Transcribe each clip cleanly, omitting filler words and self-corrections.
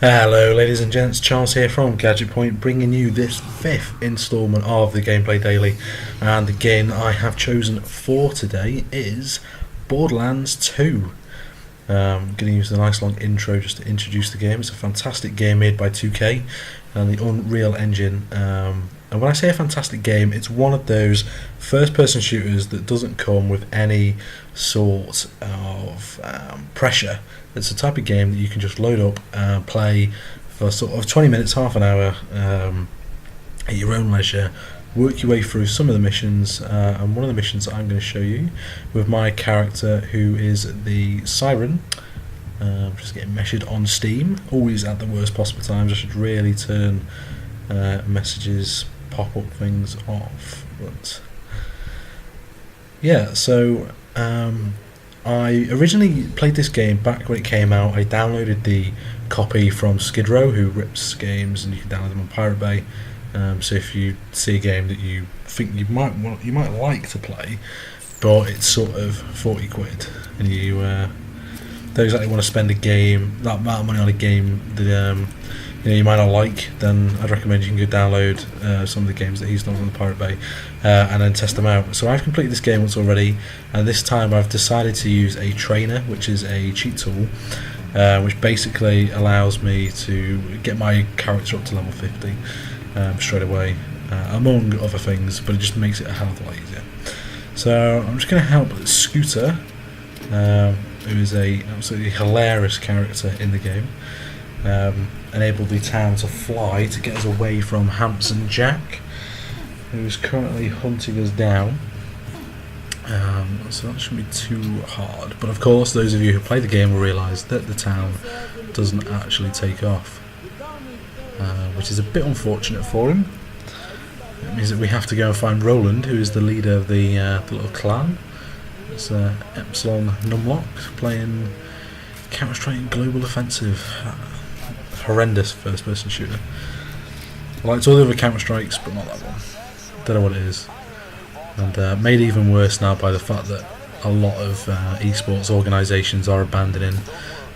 Hello ladies and gents, Charles here from Gadget Point, bringing you this 5th instalment of the Gameplay Daily, and the game that I have chosen for today is Borderlands 2. Going to use a nice long intro just to introduce the game. It's a fantastic game made by 2K and the Unreal Engine, and when I say a fantastic game, it's one of those first-person shooters that doesn't come with any sort of pressure. It's a type of game that you can just load up and play for sort of 20 minutes, half an hour, at your own leisure, work your way through some of the missions, and one of the missions that I'm going to show you with my character, who is the Siren. Just getting measured on Steam, always at the worst possible times. I should really turn messages, pop-up things off. But yeah, so I originally played this game back when it came out. I downloaded the copy from Skid Row, who rips games, and you can download them on Pirate Bay. So if you see a game that you think you might like to play, but it's sort of 40 quid, and you don't exactly want to spend that amount of money on a game that you might not like, then I'd recommend you can go download some of the games that he's done on the Pirate Bay and then test them out. So I've completed this game once already, and this time I've decided to use a trainer, which is a cheat tool, which basically allows me to get my character up to level 50 straight away, among other things, but it just makes it a hell of a lot easier. So I'm just going to help Scooter, who is a absolutely hilarious character in the game, enable the town to fly to get us away from Handsome Jack, who is currently hunting us down. So that shouldn't be too hard, but of course those of you who play the game will realise that the town doesn't actually take off, which is a bit unfortunate for him. It means that we have to go and find Roland, who is the leader of the little clan. It's Epsilon Numlock playing Counter-Strike Global Offensive. Horrendous first-person shooter. I liked all the other Counter-Strikes, but not that one. Don't know what it is. And made even worse now by the fact that a lot of esports organisations are abandoning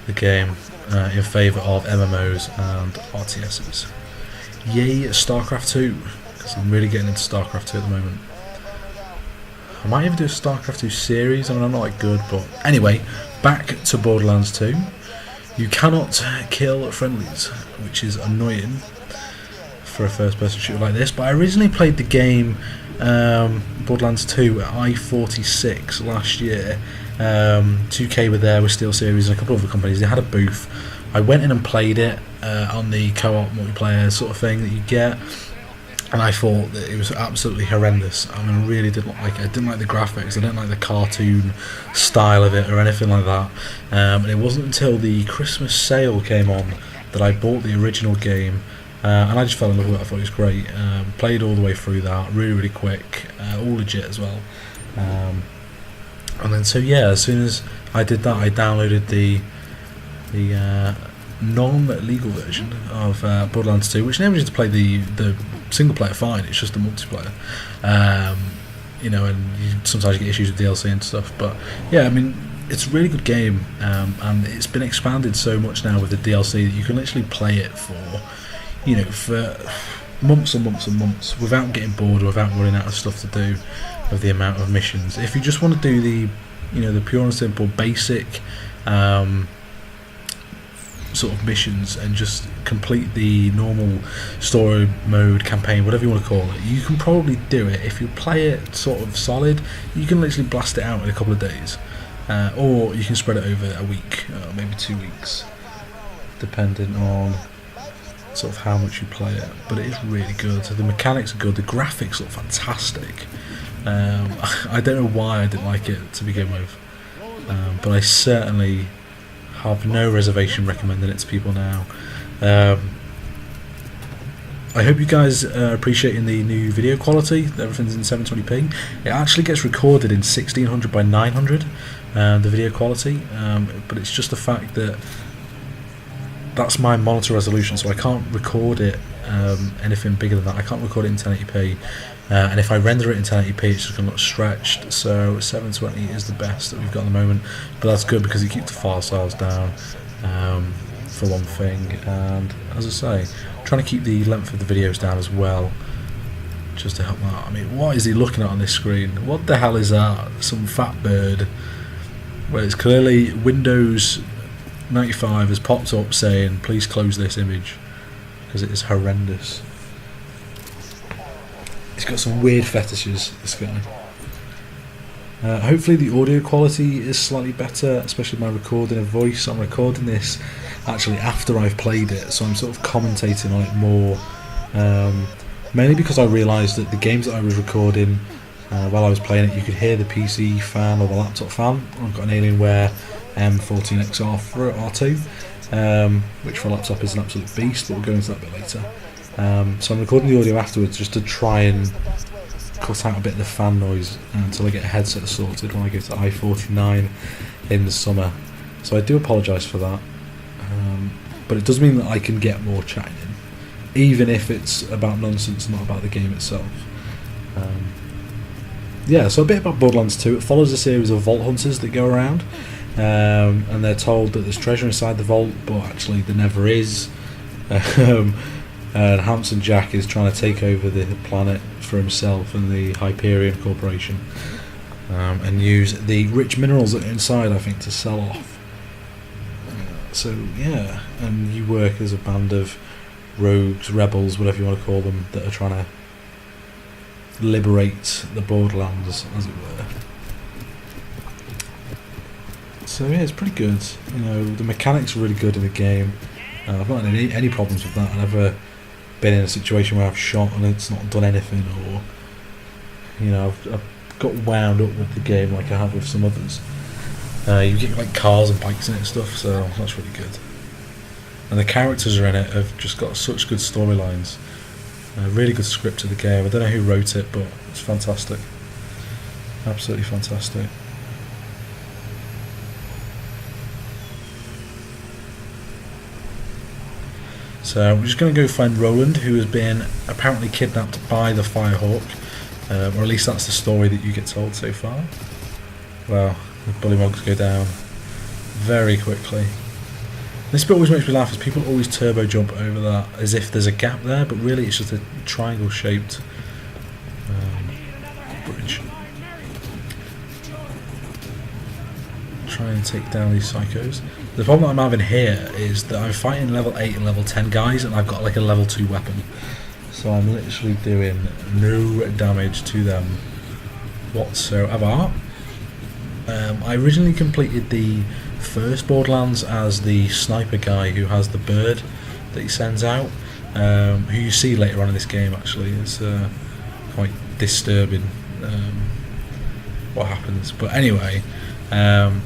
the game in favour of MMOs and RTSs. Yay, StarCraft 2, because I'm really getting into StarCraft 2 at the moment. I might even do a StarCraft 2 series. I mean, I'm not like good, but anyway, back to Borderlands 2. You cannot kill friendlies, which is annoying for a first-person shooter like this. But I originally played the game Borderlands 2 at I-46 last year. 2K were there with SteelSeries and a couple of other companies. They had a booth. I went in and played it on the co-op multiplayer sort of thing that you get. And I thought that it was absolutely horrendous. I mean, I really didn't like it. I didn't like the graphics. I didn't like the cartoon style of it or anything like that. And it wasn't until the Christmas sale came on that I bought the original game, and I just fell in love with it. I thought it was great. Played all the way through that, really quick, all legit as well. And then so yeah, as soon as I did that, I downloaded the non-legal version of Borderlands 2, which enables you to play the single player fine. It's just the multiplayer, and sometimes you get issues with DLC and stuff. But yeah, I mean, it's a really good game, and it's been expanded so much now with the DLC that you can literally play it for months and months and months without getting bored or without running out of stuff to do with the amount of missions. If you just want to do the pure and simple basic sort of missions and just complete the normal story mode, campaign, whatever you want to call it, you can probably do it. If you play it sort of solid, you can literally blast it out in a couple of days, or you can spread it over a week, maybe 2 weeks, depending on sort of how much you play it. But it is really good. The mechanics are good, the graphics look fantastic. I don't know why I didn't like it to begin with, but I certainly have no reservation recommending it to people now. I hope you guys are appreciating the new video quality. Everything's in 720p. It actually gets recorded in 1600 by 900, the video quality, but it's just the fact that that's my monitor resolution, so I can't record it anything bigger than that. I can't record it in 1080p, and if I render it in 1080p, it's just going to look stretched. So 720 is the best that we've got at the moment, but that's good because it keeps the file size down. for one thing, and as I say, trying to keep the length of the videos down as well, just to help out. I mean, what is he looking at on this screen? What the hell is that? Some fat bird. Well, it's clearly Windows 95 has popped up saying please close this image because it is horrendous. He's got some weird fetishes, this guy. Hopefully the audio quality is slightly better, especially my recording of voice. I'm recording this actually after I've played it, so I'm sort of commentating on it more, mainly because I realised that the games that I was recording while I was playing it, you could hear the PC fan or the laptop fan. I've got an Alienware M14XR for R2, which for a laptop is an absolute beast, but we'll go into that a bit later. So I'm recording the audio afterwards just to try and cut out a bit of the fan noise until I get a headset sorted when I go to I-49 in the summer. So I do apologise for that, but it does mean that I can get more chatting in, even if it's about nonsense, not about the game itself. Yeah, so a bit about Borderlands 2. It follows a series of vault hunters that go around, and they're told that there's treasure inside the vault, but actually there never is. And Handsome Jack is trying to take over the planet for himself and the Hyperion Corporation, and use the rich minerals that are inside, I think, to sell off. So yeah, and you work as a band of rogues, rebels, whatever you want to call them, that are trying to liberate the Borderlands, as it were. So yeah, it's pretty good. You know, the mechanics are really good in the game. I've not had any problems with that. I've never been in a situation where I've shot and it's not done anything, or you know, I've got wound up with the game like I have with some others. You get like cars and bikes in it and stuff, so that's really good. And the characters are in it have just got such good storylines. Really good script of the game. I don't know who wrote it, but it's fantastic. Absolutely fantastic. So we're just going to go find Roland, who has been apparently kidnapped by the FireHawk, or at least that's the story that you get told so far. Well, the bullymogs go down very quickly. This bit always makes me laugh, as people always turbo jump over that as if there's a gap there, but really it's just a triangle shaped bridge. Try and take down these psychos. The problem that I'm having here is that I'm fighting level 8 and level 10 guys, and I've got like a level 2 weapon, so I'm literally doing no damage to them whatsoever. I originally completed the first Borderlands as the sniper guy who has the bird that he sends out, who you see later on in this game. Actually, it's quite disturbing what happens, but anyway, and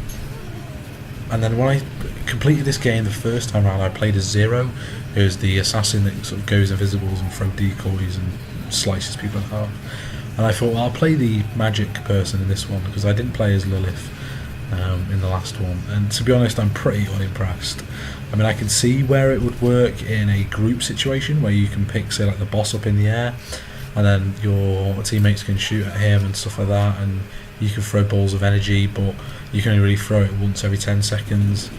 then when I completed this game the first time around, I played as Zero, who's the assassin that sort of goes invisible and throws decoys and slices people in half. And I thought, well, I'll play the magic person in this one, because I didn't play as Lilith in the last one, and to be honest, I'm pretty unimpressed. I mean, I can see where it would work in a group situation where you can pick, say, like the boss up in the air, and then your teammates can shoot at him and stuff like that, and you can throw balls of energy, but you can only really throw it once every 10 seconds,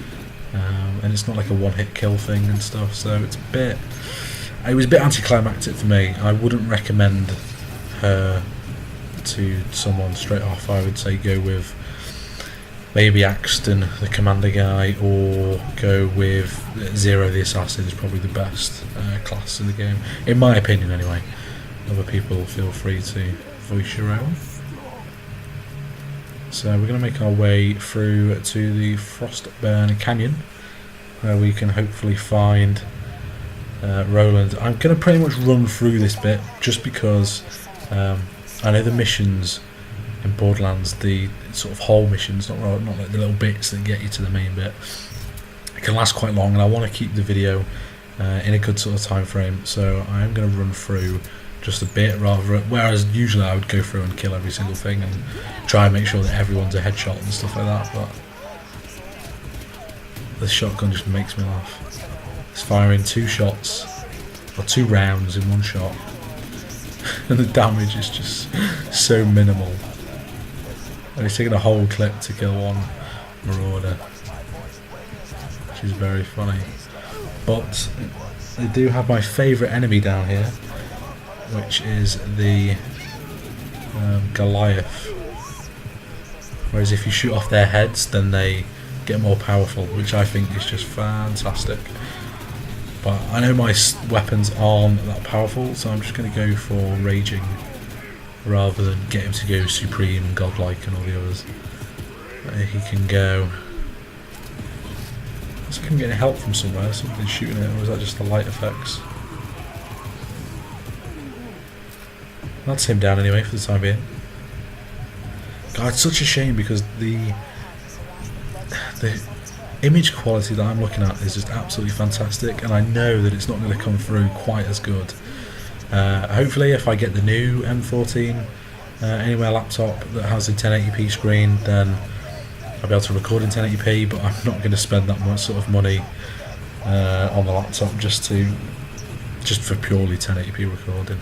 and it's not like a one-hit kill thing and stuff, so it was a bit anticlimactic for me. I wouldn't recommend her to someone straight off. I would say go with maybe Axton, the commander guy, or go with Zero, the assassin, is probably the best class in the game, in my opinion anyway. Other people feel free to voice your own. So we're going to make our way through to the Frostburn Canyon, where we can hopefully find Roland. I'm going to pretty much run through this bit just because I know the missions in Borderlands, the sort of whole missions, not like the little bits that get you to the main bit, it can last quite long, and I want to keep the video in a good sort of time frame, so I am going to run through just a bit, whereas usually I would go through and kill every single thing and try and make sure that everyone's a headshot and stuff like that, but the shotgun just makes me laugh. It's firing 2 shots, or 2 rounds in one shot, and the damage is just so minimal. And he's taking a whole clip to kill one marauder, which is very funny. But they do have my favourite enemy down here, which is the Goliath. Whereas if you shoot off their heads, then they get more powerful, which I think is just fantastic. But I know my weapons aren't that powerful, so I'm just going to go for Raging rather than get him to go Supreme and Godlike and all the others. He can go... Is he getting help from somewhere? Something's shooting it, or is that just the light effects? That's him down anyway for the time being. God, it's such a shame because the image quality that I'm looking at is just absolutely fantastic, and I know that it's not going to come through quite as good. Hopefully if I get the new M14 Anywhere laptop that has a 1080p screen, then I'll be able to record in 1080p, but I'm not going to spend that much sort of money on the laptop just for purely 1080p recording.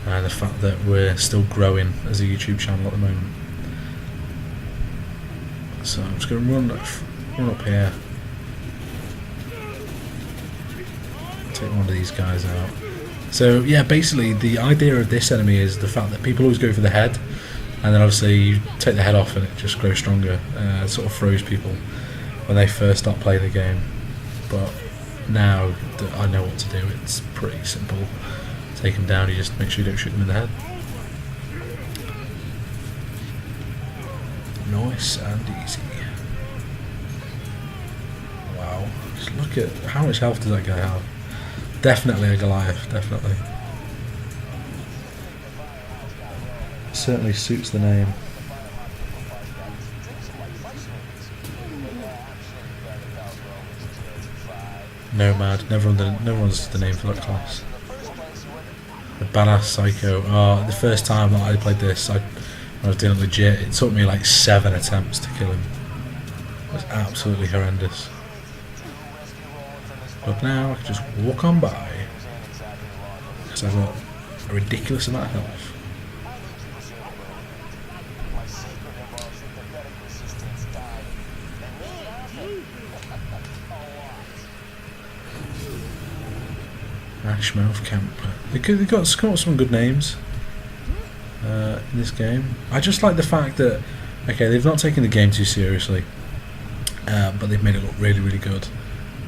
And the fact that we're still growing as a YouTube channel at the moment. So I'm just going to run up here. Take one of these guys out. So yeah, basically the idea of this enemy is the fact that people always go for the head, and then obviously you take the head off and it just grows stronger. It sort of throws people when they first start playing the game. But now that I know what to do, it's pretty simple. Take them down, you just make sure you don't shoot them in the head. Nice and easy. Wow, just look at how much health does that guy have. Definitely a Goliath, definitely. Certainly suits the name. Nomad, never understood the name for that class. The Badass Psycho. Oh, the first time that I played this, I was doing it legit. It took me like 7 attempts to kill him. It was absolutely horrendous. But now I can just walk on by because I've got a ridiculous amount of health. Ashmouth Camper. They've got some good names in this game. I just like the fact that, okay, they've not taken the game too seriously, but they've made it look really, really good.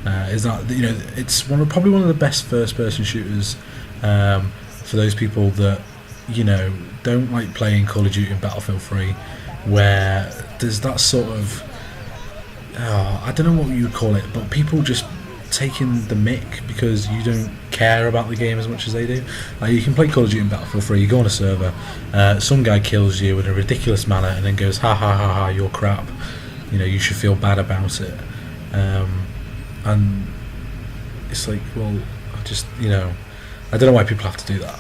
Is that, you know, it's probably one of the best first-person shooters for those people that, you know, don't like playing Call of Duty and Battlefield 3, where there's that sort of, I don't know what you would call it, but people just taking the mick because you don't care about the game as much as they do. Like, you can play Call of Duty and Battlefield 3, you go on a server, some guy kills you in a ridiculous manner and then goes, ha ha ha ha, you're crap, you know, you should feel bad about it. And it's like, well, I just, you know, I don't know why people have to do that.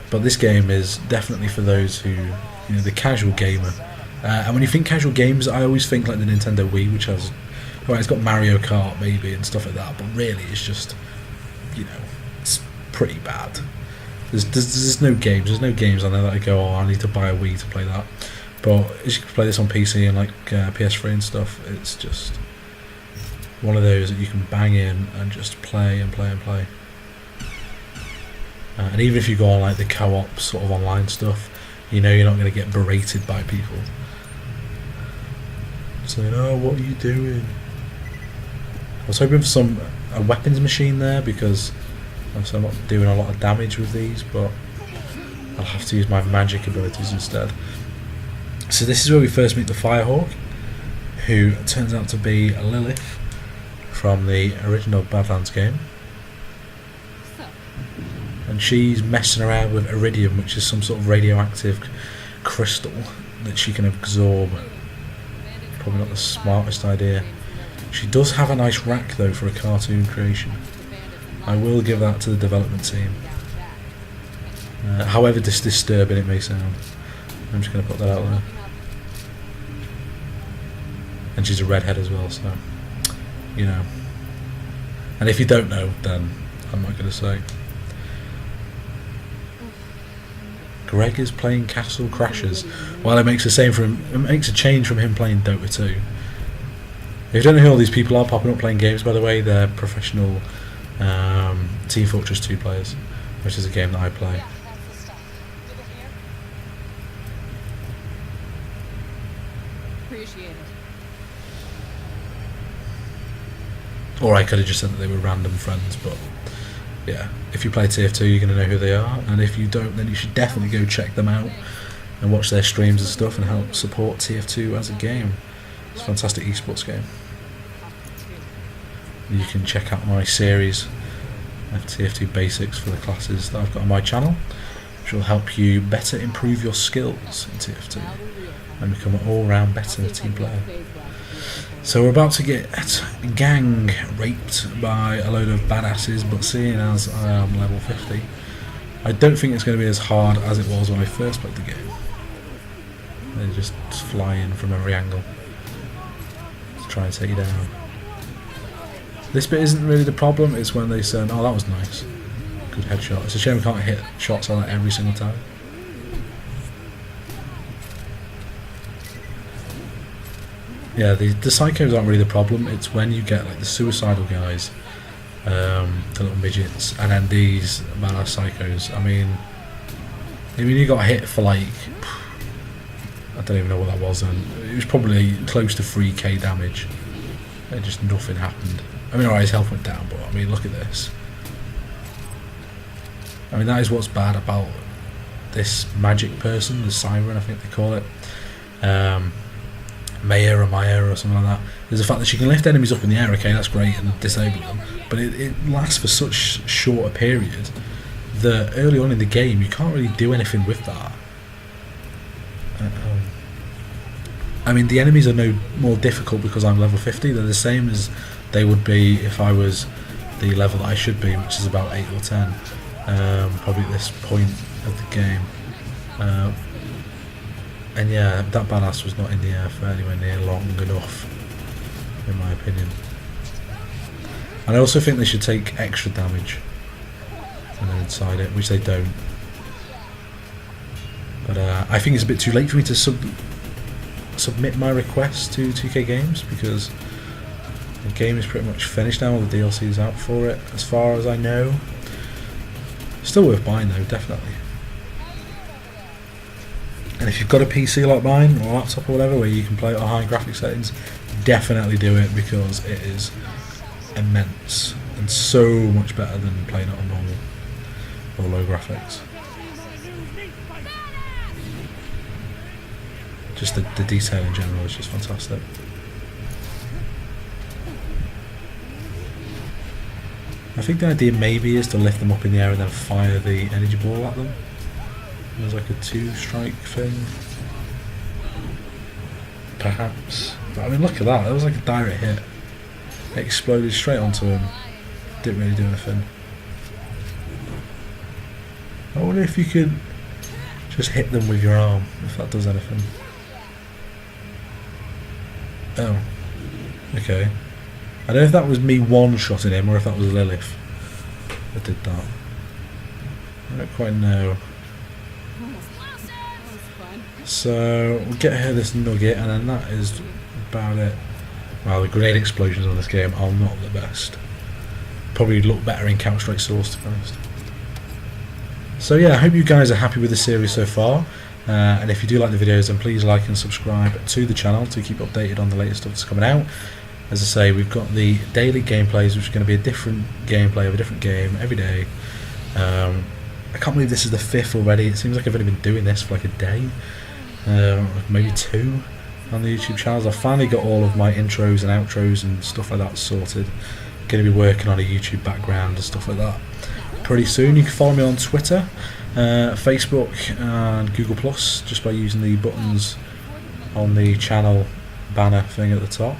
But this game is definitely for those who, you know, the casual gamer. And when you think casual games, I always think like the Nintendo Wii, which has, well, it's got Mario Kart maybe and stuff like that, but really it's just, you know, it's pretty bad. There's no games. There's no games on there that I go, oh, I need to buy a Wii to play that. But as you can play this on PC and like PS3 and stuff, it's just one of those that you can bang in and just play and play and play. And even if you go on like the co-op sort of online stuff, you know you're not going to get berated by people saying, oh, what are you doing? I was hoping for a weapons machine there because I'm not doing a lot of damage with these, but I'll have to use my magic abilities instead. So this is where we first meet the FireHawk, who turns out to be a Lilith from the original Borderlands game. And she's messing around with iridium, which is some sort of radioactive crystal that she can absorb. Probably not the smartest idea. She does have a nice rack though for a cartoon creation. I will give that to the development team. However disturbing it may sound. I'm just going to put that out there. And she's a redhead as well, so, you know. And if you don't know, then I'm not going to say. Greg is playing Castle Crashers. Well, it makes a change from him playing Dota 2. If you don't know who all these people are popping up playing games, by the way, they're professional Team Fortress 2 players, which is a game that I play. Or I could have just said that they were random friends, but yeah, if you play TF2 you're going to know who they are, and if you don't then you should definitely go check them out and watch their streams and stuff and help support TF2 as a game. It's a fantastic esports game. You can check out my series of TF2 basics for the classes that I've got on my channel, which will help you better improve your skills in TF2 and become an all-round better team player. So we're about to get gang raped by a load of badasses, but seeing as I am level 50, I don't think it's going to be as hard as it was when I first played the game. They just fly in from every angle to try and take you down. This bit isn't really the problem, it's when they say, oh that was nice, good headshot. It's a shame we can't hit shots like that every single time. Yeah, the psychos aren't really the problem, it's when you get like the suicidal guys, the little midgets, and then these badass psychos. I mean you got hit for like, I don't even know what that was then, it was probably close to 3k damage, and just nothing happened. I mean alright, his health went down, but I mean look at this. I mean that is what's bad about this magic person, the siren I think they call it. Maya or something like that. There's the fact that she can lift enemies up in the air, okay, that's great, and disable them, but it lasts for such short a period that early on in the game you can't really do anything with that. I mean the enemies are no more difficult because I'm level 50, they're the same as they would be if I was the level that I should be, which is about 8 or 10, probably at this point of the game. And yeah, that badass was not in the air for anywhere near long enough, in my opinion. And I also think they should take extra damage when they're inside it, which they don't. But I think it's a bit too late for me to submit my request to 2K Games, because the game is pretty much finished now, all the DLC is out for it, as far as I know. Still worth buying though, definitely. And if you've got a PC like mine, or a laptop or whatever, where you can play it at high graphics settings, definitely do it, because it is immense and so much better than playing it on normal or low graphics. Just the detail in general is just fantastic. I think the idea maybe is to lift them up in the air and then fire the energy ball at them. There's like a 2-strike thing, perhaps. But I mean, look at that. That was like a direct hit. It exploded straight onto him. Didn't really do anything. I wonder if you could just hit them with your arm, if that does anything. Oh, okay. I don't know if that was me one-shotting him or if that was Lilith that did that. I don't quite know. So we'll get her this nugget, and then that is about it. Well, the grenade explosions on this game are not the best. Probably look better in Counter-Strike Source, to be honest. So yeah, I hope you guys are happy with the series so far. And if you do like the videos, then please like and subscribe to the channel to keep updated on the latest stuff that's coming out. As I say, we've got the daily gameplays, which is going to be a different gameplay of a different game every day. I can't believe this is the 5th already. It seems like I've only been doing this for like a day, maybe 2 on the YouTube channels. I've finally got all of my intros and outros and stuff like that sorted. Going to be working on a YouTube background and stuff like that pretty soon. You can follow me on Twitter, Facebook and Google Plus just by using the buttons on the channel banner thing at the top.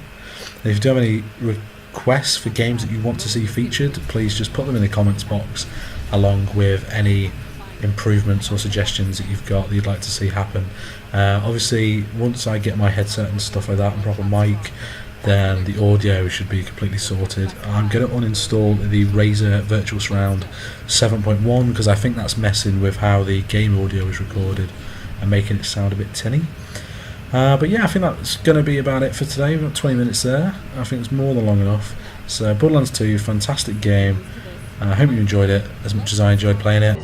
And if you do have any requests for games that you want to see featured, please just put them in the comments box, along with any improvements or suggestions that you've got that you'd like to see happen. Obviously, once I get my headset and stuff like that and proper mic, then the audio should be completely sorted. I'm going to uninstall the Razer Virtual Surround 7.1 because I think that's messing with how the game audio is recorded and making it sound a bit tinny. But yeah, I think that's going to be about it for today. We've got 20 minutes there. I think it's more than long enough. So Borderlands 2, fantastic game. I hope you enjoyed it as much as I enjoyed playing it.